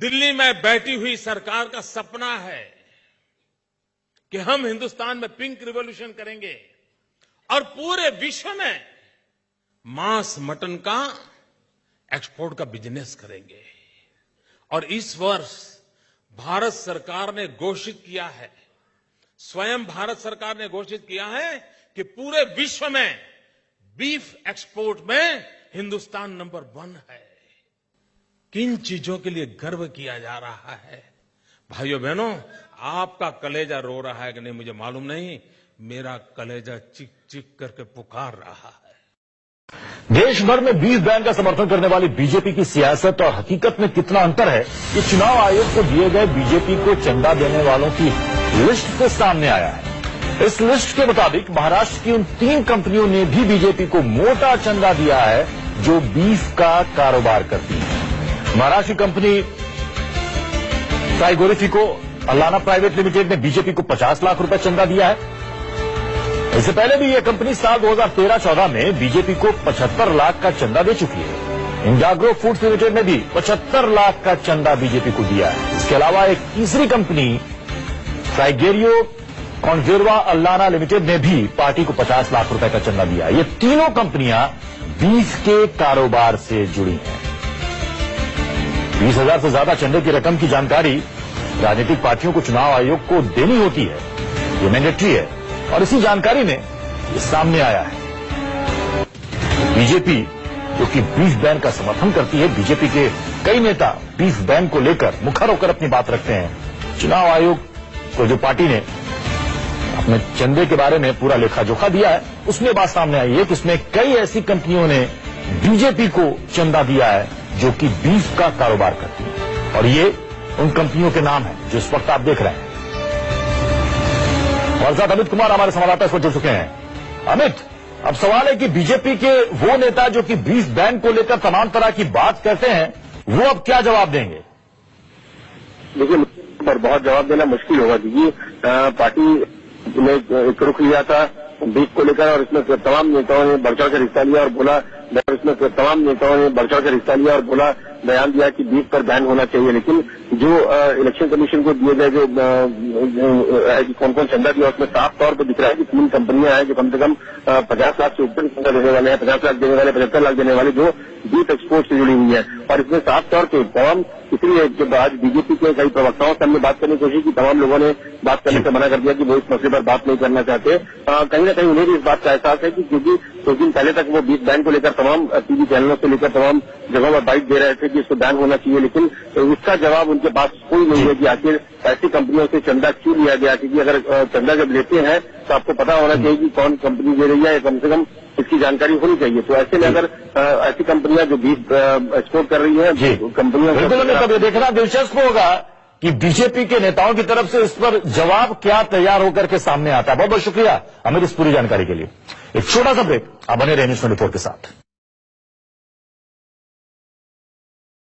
दिल्ली में बैठी हुई सरकार का सपना है कि हम हिंदुस्तान में पिंक रिवॉल्यूशन करेंगे और पूरे विश्व में मांस मटन का एक्सपोर्ट का बिजनेस करेंगे। और इस वर्ष भारत सरकार ने घोषित किया है, स्वयं भारत सरकार ने घोषित किया है कि पूरे विश्व में बीफ एक्सपोर्ट में हिंदुस्तान नंबर 1 है। किन चीजों के लिए गर्व किया जा रहा है? भाइयों बहनों, आपका कलेजा रो रहा है कि नहीं मुझे मालूम नहीं, मेरा कलेजा चिक चिक करके पुकार रहा है। देश भर में बीफ बैन का समर्थन करने वाली बीजेपी की सियासत और हकीकत में कितना अंतर है, ये चुनाव आयोग को दिए गए बीजेपी को चंदा देने वालों की लिस्ट से सामने आया है। इस लिस्ट के मुताबिक महाराष्ट्र की उन 3 कंपनियों ने भी बीजेपी को मोटा चंदा दिया है जो बीफ का कारोबार करती है। महाराष्ट्र की कंपनी फ्राइगोरिफिको अल्लाना प्राइवेट लिमिटेड ने बीजेपी को 50 लाख रुपए चंदा दिया है। इससे पहले भी यह कंपनी साल 2013-14 में बीजेपी को 75 लाख का चंदा दे चुकी है। इंडाग्रो फूड्स लिमिटेड ने भी 75 लाख का चंदा बीजेपी को दिया है। इसके अलावा एक तीसरी कंपनी फ्राइगेरियो कॉन्जेर्वा अल्लाना लिमिटेड ने भी पार्टी को 50 लाख रुपए का चंदा दिया है। ये तीनों कंपनियां बीफ के कारोबार से जुड़ी हैं। 20,000 से ज्यादा चंदे की रकम की जानकारी राजनीतिक पार्टियों को चुनाव आयोग को देनी होती है, ये मैंडेटरी है और इसी जानकारी में ये सामने आया है। बीजेपी जो कि बीफ बैन का समर्थन करती है, बीजेपी के कई नेता बीफ बैन को लेकर मुखर होकर अपनी बात रखते हैं। चुनाव आयोग को जो पार्टी ने अपने चंदे के बारे में पूरा लेखा जोखा दिया है, उसमें बात सामने आई है कि उसमें कई ऐसी कंपनियों ने बीजेपी को चंदा दिया है जो कि बीफ का कारोबार करती है और ये उन कंपनियों के नाम है जो इस वक्त आप देख रहे हैं। हमारे साथ अमित कुमार हमारे संवाददाता इस वक्त जुड़ चुके हैं। अमित, अब सवाल है कि बीजेपी के वो नेता जो कि बीफ बैन को लेकर तमाम तरह की बात करते हैं, वो अब क्या जवाब देंगे? देखिए, पर बहुत जवाब देना मुश्किल होगा क्योंकि पार्टी ने एक रुख लिया था बीफ को लेकर और इसमें तमाम नेताओं ने बढ़ चढ़कर हिस्सा लिया और बोला, इसमें तमाम नेताओं ने बढ़ चढ़कर हिस्सा लिया और बोला, बयान दिया कि बीफ पर बैन होना चाहिए। लेकिन जो इलेक्शन कमीशन को दिए गए जो कौन कौन चंदा दिया, उसमें साफ तौर पर दिख रहा है कि 3 कंपनियां हैं जो कम से कम 50 लाख से ऊपर चंदा देने वाले हैं, 50 लाख देने वाले, 75 लाख देने वाले, जो बीफ एक्सपोर्ट से जुड़ी हुई है। और इसमें साफ तौर पर तमाम, इसलिए जब आज बीजेपी के कई प्रवक्ताओं से हमने बात करने की कोशिश की, तमाम लोगों ने बात करने से मना कर दिया कि वो इस मसले पर बात नहीं करना चाहते। कहीं ना कहीं उन्हें भी इस बात का एहसास है कि क्योंकि कुछ दिन पहले तक वो बीफ बैन को लेकर तमाम टीवी चैनलों से लेकर तमाम जगहों पर बाइट दे रहे थे कि इसको बैन होना चाहिए, लेकिन इसका जवाब उनके पास कोई नहीं है कि आखिर ऐसी कंपनियों से चंदा क्यों लिया गया। क्योंकि अगर चंदा जब लेते हैं तो आपको पता होना चाहिए कि कौन कंपनी दे रही है, या कम से कम इसकी जानकारी होनी चाहिए। तो ऐसे में अगर ऐसी कंपनियां जो बीफ एक्सपोर्ट कर रही है कंपनियों, बिल्कुल तब ये देखना दिलचस्प होगा कि बीजेपी के नेताओं की तरफ से इस पर जवाब क्या तैयार होकर के सामने आता है। बहुत बहुत शुक्रिया अमित इस पूरी जानकारी के लिए। एक छोटा सा ब्रेक, आप बने रहे न्यूज़ 24 के साथ।